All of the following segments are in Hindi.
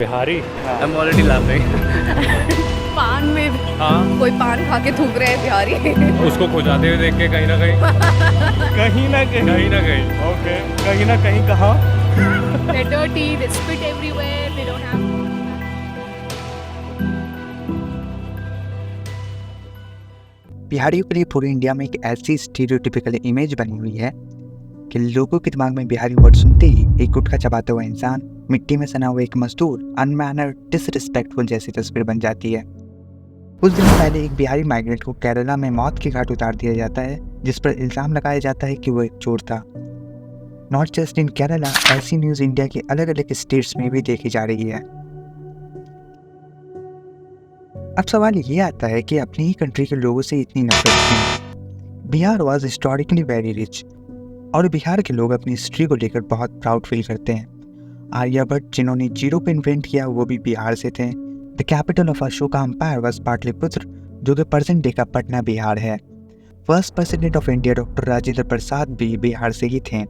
Bihari. I am already laughing. पान में हाँ, कोई पान खा के थूक रहे हैं बिहारी। उसको खुजाते हुए देख के कहीं ना कहीं ओके, कहीं ना कहीं कहाँ। They're dirty, they spit everywhere, they don't have. बिहारियों के लिए पूरे इंडिया में एक ऐसी स्टीरियोटिपिकल इमेज बनी हुई है कि लोगों के दिमाग में बिहारी वर्ड सुनते ही एक गुटखा चबाता हुआ इंसान, मिट्टी में सना हुआ एक मजदूर, अनमैनर्ड, डिसरिस्पेक्टफुल जैसी तस्वीर बन जाती है। कुछ दिन पहले एक बिहारी माइग्रेंट को केरला में मौत के घाट उतार दिया जाता है, जिस पर इल्जाम लगाया जाता है कि वो एक चोर था। नॉट जस्ट इन केरला, ऐसी न्यूज़ इंडिया के अलग अलग स्टेट्स में भी देखी जा रही है। अब सवाल ये आता है कि अपनी ही कंट्री के लोगों से इतनी नफरत क्यों? Bihar was historically very rich और बिहार के लोग अपनी हिस्ट्री को लेकर बहुत प्राउड फील करते हैं। आर्यभट्ट, जिन्होंने जीरो पे इन्वेंट किया, वो भी बिहार से थे। The capital of Ashoka empire was Pataliputra, जो कि प्रेजेंट डे का पटना बिहार है। First president of India doctor Rajendra Prasad भी बिहार से ही थे।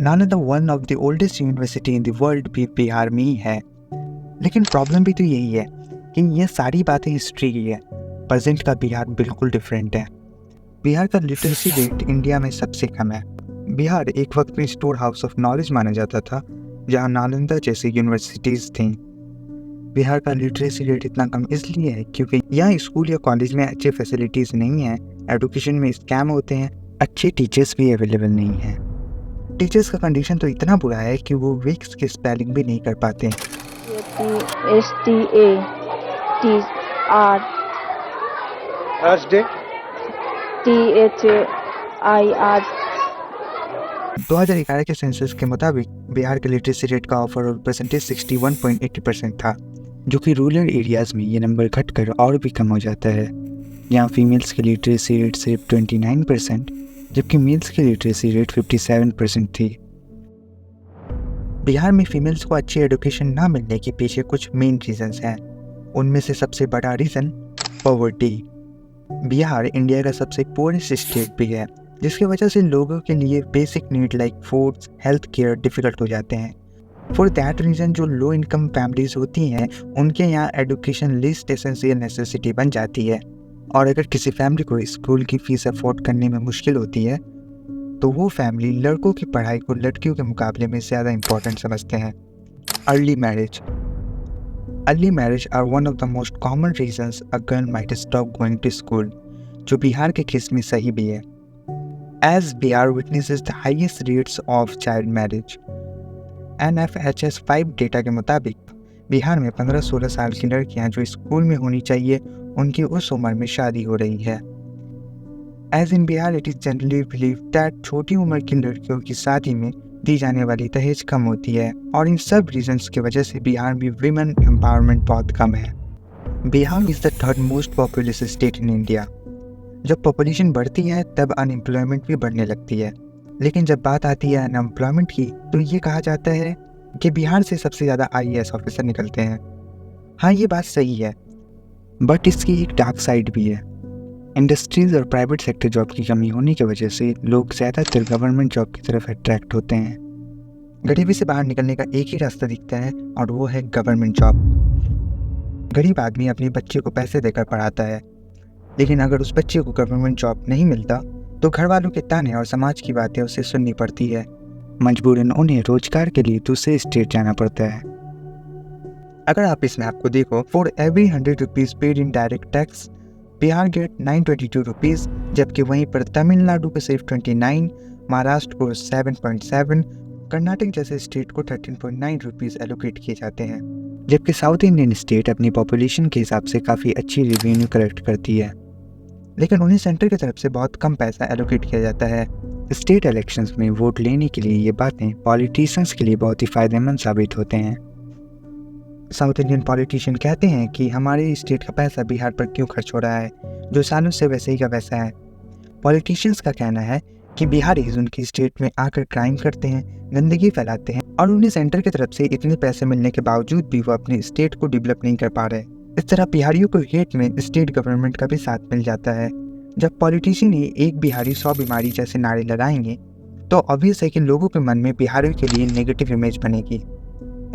Nalanda, one of the oldest university in the world, भी बिहार में ही है। लेकिन प्रॉब्लम भी तो यही है कि ये सारी बातें हिस्ट्री की है, प्रेजेंट का बिहार बिल्कुल डिफरेंट है। बिहार का लिटरेसी रेट इंडिया में सबसे कम है। बिहार एक वक्त में स्टोर हाउस ऑफ नॉलेज माना जाता था, जहाँ नालंदा जैसी यूनिवर्सिटीज़ थीं। बिहार का लिटरेसी रेट इतना कम इसलिए है क्योंकि यहाँ स्कूल या कॉलेज में अच्छे फैसिलिटीज़ नहीं हैं, एजुकेशन में स्कैम होते हैं, अच्छे टीचर्स भी अवेलेबल नहीं हैं। टीचर्स का कंडीशन तो इतना बुरा है कि वो विक्स की स्पेलिंग भी नहीं कर पाते। THIR 2011 के सेंसस के मुताबिक बिहार के लिटरेसी रेट का ओवरऑल परसेंटेज 61.80% था, जो कि रूरल एरियाज़ में ये नंबर घटकर और भी कम हो जाता है। यहाँ फीमेल्स की लिटरेसी रेट सिर्फ 29%, जबकि मेल्स की लिटरेसी रेट 57% थी। बिहार में फीमेल्स को अच्छी एजुकेशन ना मिलने के पीछे कुछ मेन रीजंस हैं। उनमें से सबसे बड़ा रीज़न पॉवर्टी। बिहार इंडिया का सबसे पोरेस्ट स्टेट भी है, जिसकी वजह से लोगों के लिए basic need like foods, health care difficult हो जाते हैं। फॉर दैट रीज़न जो लो इनकम फैमिलीज होती हैं, उनके यहाँ एजुकेशन लीस्ट एसेंशियल नेसेसिटी बन जाती है। और अगर किसी फैमिली को स्कूल की फ़ीस अफोर्ड करने में मुश्किल होती है, तो वो फैमिली लड़कों की पढ़ाई को लड़कियों के मुकाबले में ज़्यादा इम्पोर्टेंट समझते हैं। Early marriage are one of the most common reasons a girl might stop going to school, जो बिहार के केस में सही भी है। As Bihar witnesses the highest rates of child marriage, NFHS 5 data के मुताबिक बिहार में 15-16 साल की लड़कियां जो स्कूल में होनी चाहिए, उनकी उस उम्र में शादी हो रही है। As in Bihar, it is generally believed that छोटी उम्र की लड़कियों की शादी में दी जाने वाली दहेज कम होती है, और इन सब रीजंस की वजह से बिहार में विमेन एम्पावरमेंट बहुत कम है। Bihar is the third most populous state in India. जब पॉपुलेशन बढ़ती है तब अनएम्प्लॉयमेंट भी बढ़ने लगती है, लेकिन जब बात आती है अनएम्प्लॉयमेंट की, तो ये कहा जाता है कि बिहार से सबसे ज़्यादा IAS ऑफिसर निकलते हैं। हाँ, ये बात सही है, बट इसकी एक डार्क साइड भी है। इंडस्ट्रीज़ और प्राइवेट सेक्टर जॉब की कमी होने की वजह से लोग ज़्यादातर गवर्नमेंट जॉब की तरफ अट्रैक्ट होते हैं। गरीबी से बाहर निकलने का एक ही रास्ता दिखता है, और वो है गवर्नमेंट जॉब। गरीब आदमी अपने बच्चे को पैसे देकर पढ़ाता है, लेकिन अगर उस बच्चे को गवर्नमेंट जॉब नहीं मिलता, तो घर वालों के ताने और समाज की बातें उसे सुननी पड़ती है। मजबूरन उन्हें रोजगार के लिए दूसरे स्टेट जाना पड़ता है। अगर आप इस मैप को देखो, for every 100 rupees paid in direct tax, Bihar get 922 rupees, जबकि वहीं पर तमिलनाडु को सिर्फ 29, महाराष्ट्र को 7.7, कर्नाटक जैसे स्टेट को 13.9 रुपीज़ एलोकेट किए जाते हैं। जबकि साउथ इंडियन स्टेट अपनी पॉपुलेशन के हिसाब से काफ़ी अच्छी रेवेन्यू कलेक्ट करती है, लेकिन उन्हें सेंटर की तरफ से बहुत कम पैसा एलोकेट किया जाता है। स्टेट इलेक्शंस में वोट लेने के लिए ये बातें पॉलिटिशियंस के लिए बहुत ही फ़ायदेमंद साबित होते हैं। साउथ इंडियन पॉलिटिशियन कहते हैं कि हमारे स्टेट का पैसा बिहार पर क्यों खर्च हो रहा है, जो सालों से वैसे ही का वैसा है। पॉलिटिशियंस का कहना है कि बिहारीज उनकी स्टेट में आकर क्राइम करते हैं, गंदगी फैलाते हैं, और उन्हें सेंटर की तरफ से इतने पैसे मिलने के बावजूद भी वो अपनी स्टेट को डेवलप नहीं कर पा रहे। इस तरह बिहारियों को हेट में स्टेट गवर्नमेंट का भी साथ मिल जाता है। जब पॉलिटिशियन ही एक बिहारी 100 बीमारी जैसे नारे लगाएंगे, तो ऑब्वियस है कि लोगों के मन में बिहारियों के लिए नेगेटिव इमेज बनेगी।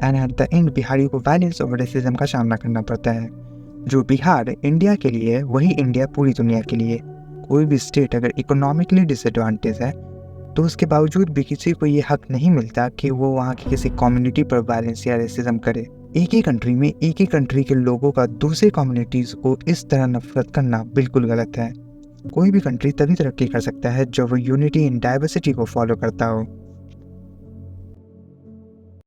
And at the end Bihari को वायलेंस और रेसिज्म का सामना करना पड़ता है। जो बिहार इंडिया के लिए है वही इंडिया पूरी दुनिया के लिए। कोई भी स्टेट अगर इकोनॉमिकली डिसएडवांटेज है तो उसके बावजूद भी किसी को ये हक नहीं मिलता कि वो वहाँ की किसी कम्युनिटी पर वायलेंस या रेसिज्म करे। एक ही कंट्री में एक ही कंट्री के लोगों का दूसरे कम्युनिटीज़ को इस तरह नफरत करना बिल्कुल गलत है। कोई भी कंट्री तभी तरक्की कर सकता है जब वो यूनिटी इन डाइवर्सिटी को फॉलो करता हो।